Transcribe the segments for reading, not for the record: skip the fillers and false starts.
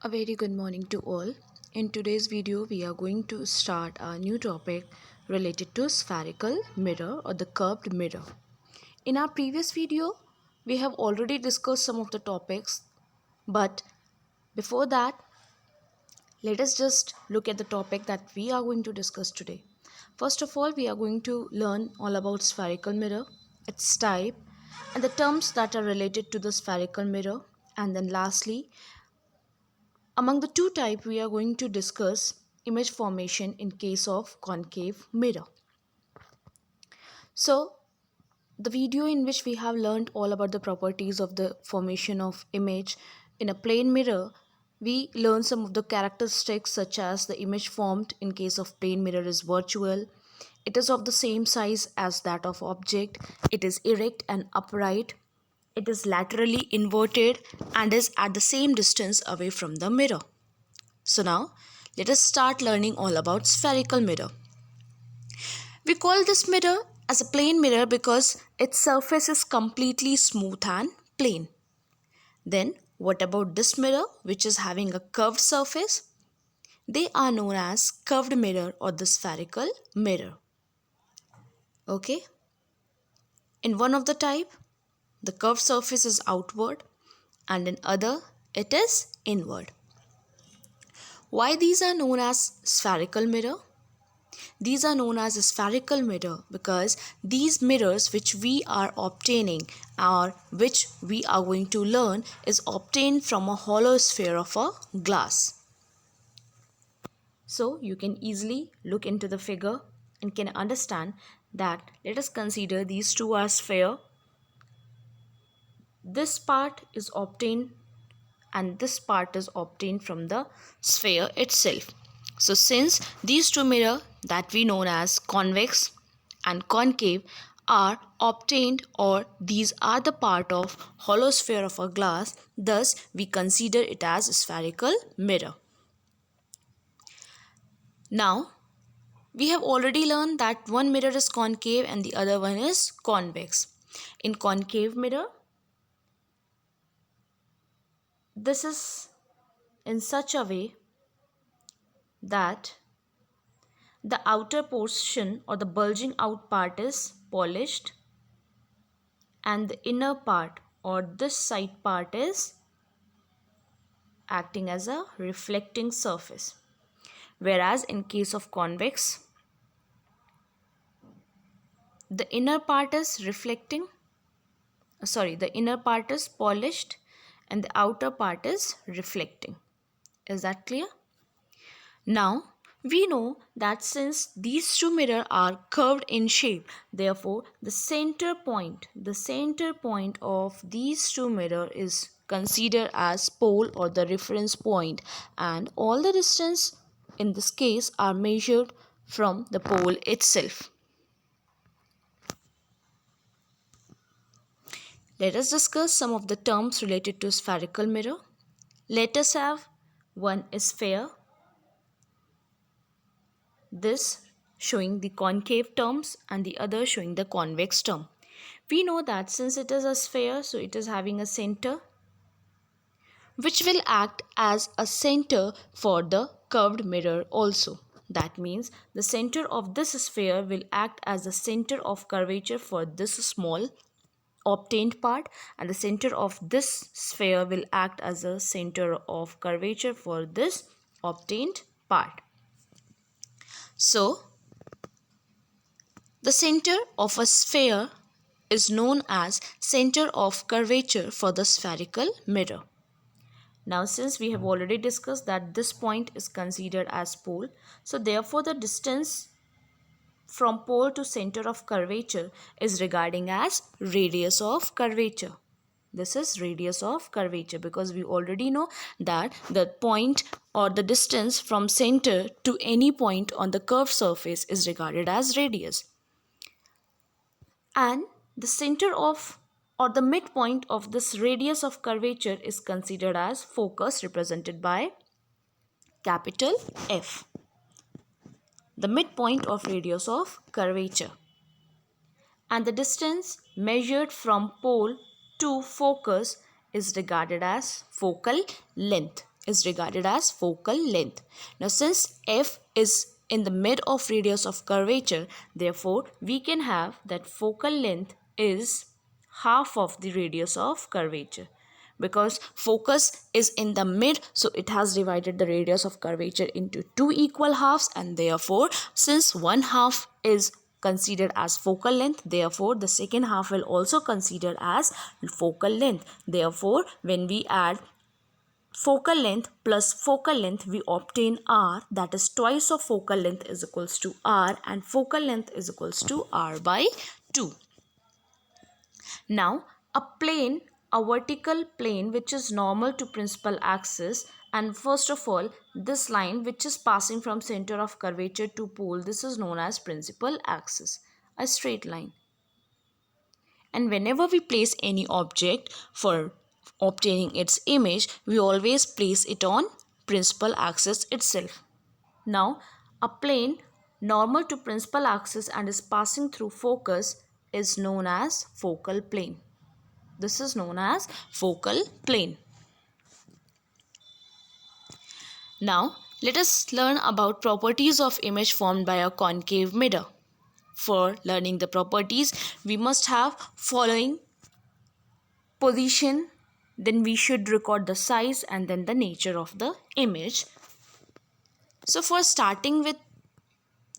A very good morning to all. In today's video, we are going to start a new topic related to spherical mirror or the curved mirror. In our previous video, we have already discussed some of the topics, but before that, let us just look at the topic that we are going to discuss today. First of all, we are going to learn all about spherical mirror, its type, and the terms that are related to the spherical mirror. And then lastly, among the two types, we are going to discuss image formation in case of concave mirror. So, the video in which we have learned all about the properties of the formation of image in a plane mirror, we learn some of the characteristics such as the image formed in case of plane mirror is virtual, it is of the same size as that of object, it is erect and upright, it is laterally inverted and is at the same distance away from the mirror. So now, let us start learning all about spherical mirror. We call this mirror as a plane mirror because its surface is completely smooth and plane. Then, what about this mirror which is having a curved surface? They are known as curved mirror or the spherical mirror. Okay? In one of the type, the curved surface is outward and in other, it is inward. Why these are known as spherical mirror? These are known as a spherical mirror because these mirrors which we are obtaining or which we are going to learn is obtained from a hollow sphere of a glass. So you can easily look into the figure and can understand that let us consider these two are sphere. This part is obtained and this part is obtained from the sphere itself. So since these two mirrors that we know as convex and concave are obtained or these are the part of hollow sphere of a glass, thus we consider it as a spherical mirror. Now we have already learned that one mirror is concave and the other one is convex. In concave mirror, this is in such a way that the outer portion or the bulging out part is polished and the inner part or this side part is acting as a reflecting surface. Whereas in case of convex, the inner part is the inner part is polished and the outer part is reflecting. Is that clear? Now, we know that since these two mirrors are curved in shape, therefore the center point of these two mirrors is considered as pole or the reference point, and all the distance in this case are measured from the pole itself. Let us discuss some of the terms related to spherical mirror. Let us have one is sphere. This showing the concave terms and the other showing the convex term. We know that since it is a sphere, so it is having a center which will act as a center for the curved mirror also. That means the center of this sphere will act as the center of curvature for this small obtained part, and the center of this sphere will act as a center of curvature for this obtained part. So, the center of a sphere is known as center of curvature for the spherical mirror. Now, since we have already discussed that this point is considered as pole, so therefore the distance from pole to center of curvature is regarding as radius of curvature. This is radius of curvature because we already know that the point or the distance from center to any point on the curved surface is regarded as radius. And the center of or the midpoint of this radius of curvature is considered as focus, represented by capital F. The midpoint of radius of curvature. And the distance measured from pole to focus is regarded as focal length. is regarded as focal length. Now since f is in the mid of radius of curvature, therefore we can have that focal length is half of the radius of curvature. Because focus is in the mid, so it has divided the radius of curvature into two equal halves, and therefore since one half is considered as focal length, therefore the second half will also consider as focal length. Therefore when we add focal length plus focal length, we obtain r, that is twice of focal length is equals to r, and focal length is equals to r by 2. Now a vertical plane which is normal to principal axis, and first of all this line which is passing from center of curvature to pole, this is known as principal axis, a straight line. And whenever we place any object for obtaining its image, we always place it on principal axis itself. Now a plane normal to principal axis and is passing through focus is known as focal plane. This is known as focal plane. Now let us learn about properties of image formed by a concave mirror. For learning the properties, we must have following position, then we should record the size and then the nature of the image. So for starting with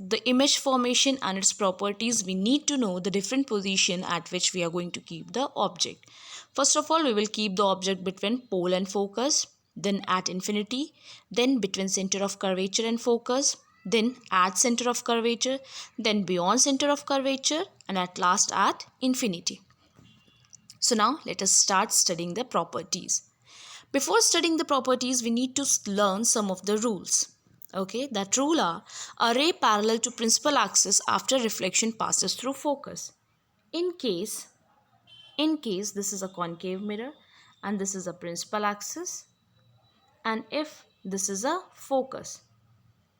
the image formation and its properties, we need to know the different position at which we are going to keep the object. First of all, we will keep the object between pole and focus, then at infinity, then between center of curvature and focus, then at center of curvature, then beyond center of curvature, and at last at infinity. So now let us start studying the properties. Before studying the properties, we need to learn some of the rules. Okay, that rule are: a ray parallel to principal axis after reflection passes through focus. In case this is a concave mirror and this is a principal axis, and if this is a focus,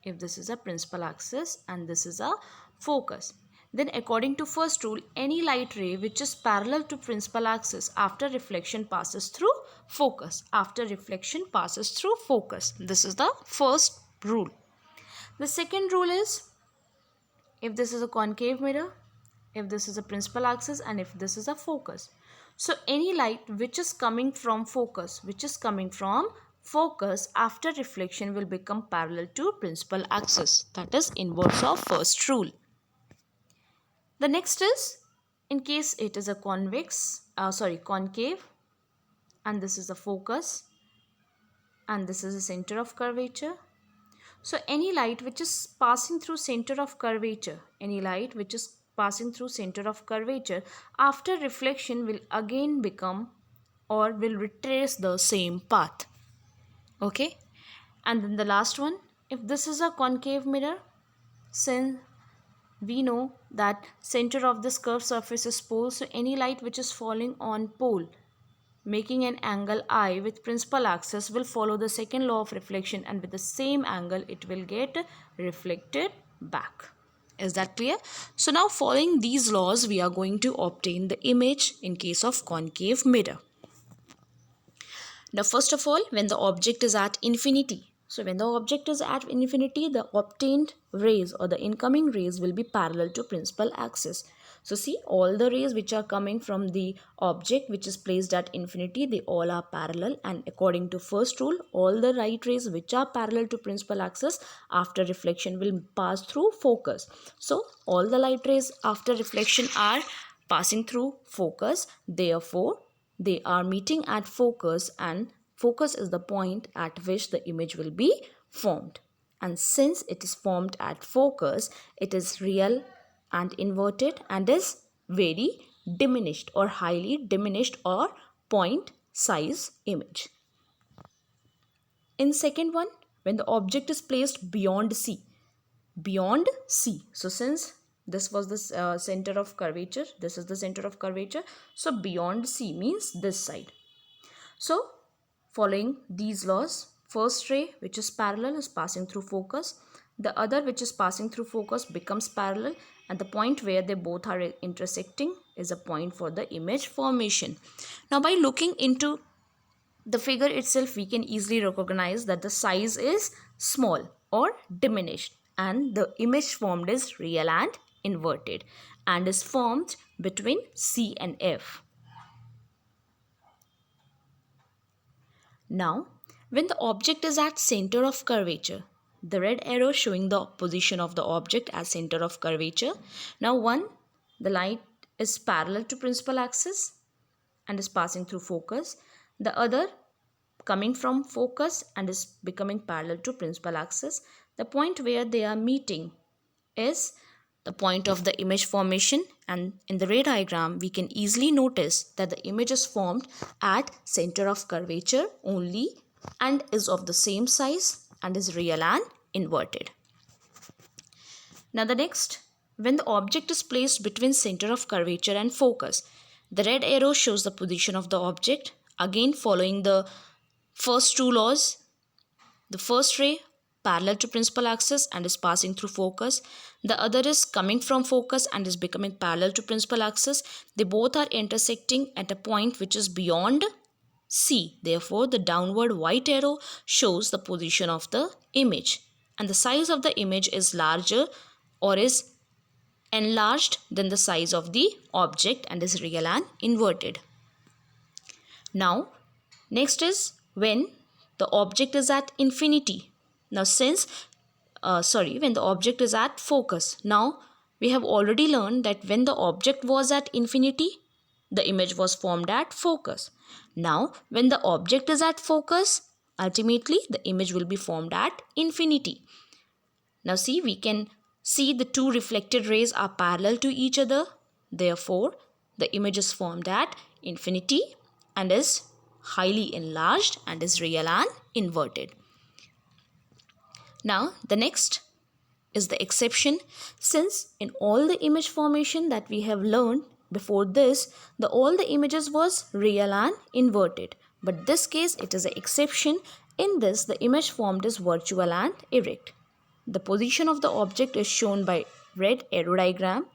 if this is a principal axis and this is a focus, then according to first rule, any light ray which is parallel to principal axis after reflection passes through focus. After reflection passes through focus. This is the first rule. The second rule is, if this is a concave mirror, if this is a principal axis, and if this is a focus, so any light which is coming from focus, after reflection will become parallel to principal axis. That is inverse of first rule. The next is, in case it is a concave, and this is a focus and this is a center of curvature. So any light which is passing through center of curvature, after reflection will again become or will retrace the same path. Okay, and then the last one, if this is a concave mirror, since we know that center of this curved surface is pole, so any light which is falling on pole making an angle I with principal axis will follow the second law of reflection, and with the same angle it will get reflected back. Is that clear? So now following these laws, we are going to obtain the image in case of concave mirror. Now first of all, when the object is at infinity, the obtained rays or the incoming rays will be parallel to principal axis. So see, all the rays which are coming from the object which is placed at infinity, they all are parallel, and according to first rule, all the light rays which are parallel to principal axis after reflection will pass through focus. So all the light rays after reflection are passing through focus, therefore they are meeting at focus, and focus is the point at which the image will be formed. And since it is formed at focus, it is real and inverted and is very diminished or highly diminished or point size image. In second one, when the object is placed beyond C, so since this was the center of curvature, this is the center of curvature, so beyond C means this side. So following these laws, first ray which is parallel is passing through focus, the other which is passing through focus becomes parallel, and the point where they both are intersecting is a point for the image formation. Now by looking into the figure itself, we can easily recognize that the size is small or diminished, and the image formed is real and inverted, and is formed between C and F. Now, when the object is at center of curvature, the red arrow showing the position of the object as center of curvature. Now, the light is parallel to principal axis and is passing through focus. The other coming from focus and is becoming parallel to principal axis. The point where they are meeting is the point of the image formation, and in the ray diagram we can easily notice that the image is formed at center of curvature only and is of the same size and is real and inverted. Now the next, when the object is placed between center of curvature and focus, the red arrow shows the position of the object, again following the first two laws. The first ray parallel to principal axis and is passing through focus. The other is coming from focus and is becoming parallel to principal axis. They both are intersecting at a point which is beyond C. Therefore, the downward white arrow shows the position of the image, and the size of the image is larger or is enlarged than the size of the object and is real and inverted. Now, next is when the object is at infinity. Now, when the object is at focus. Now, we have already learned that when the object was at infinity, the image was formed at focus. Now, when the object is at focus, ultimately the image will be formed at infinity. Now, see, we can see the two reflected rays are parallel to each other. Therefore, the image is formed at infinity and is highly enlarged and is real and inverted. Now, the next is the exception. Since in all the image formation that we have learned before this, all the images was real and inverted. But this case, it is an exception. In this, the image formed is virtual and erect. The position of the object is shown by red arrow diagram.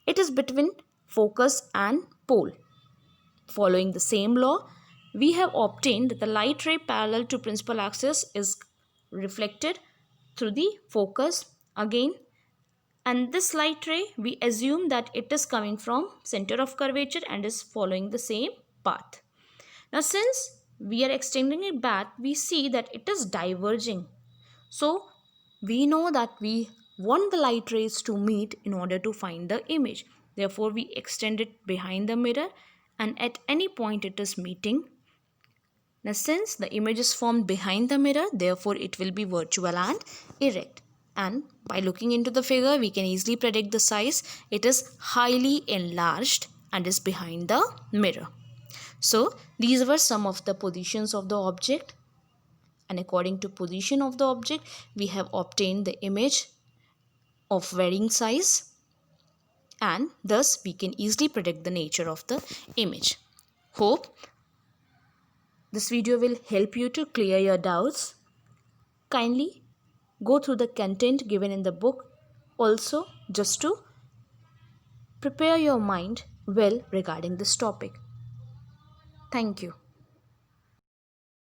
It is between focus and pole. Following the same law, we have obtained that the light ray parallel to principal axis is reflected through the focus again, and this light ray, we assume that it is coming from center of curvature and is following the same path. Now, since we are extending it back, we see that it is diverging. So, we know that we want the light rays to meet in order to find the image. Therefore, we extend it behind the mirror, and at any point it is meeting. Now, since the image is formed behind the mirror, therefore it will be virtual and erect. And by looking into the figure, we can easily predict the size. It is highly enlarged and is behind the mirror. So, these were some of the positions of the object. And according to position of the object, we have obtained the image of varying size. And thus, we can easily predict the nature of the image. Hope this video will help you to clear your doubts. Kindly go through the content given in the book also, just to prepare your mind well regarding this topic. Thank you.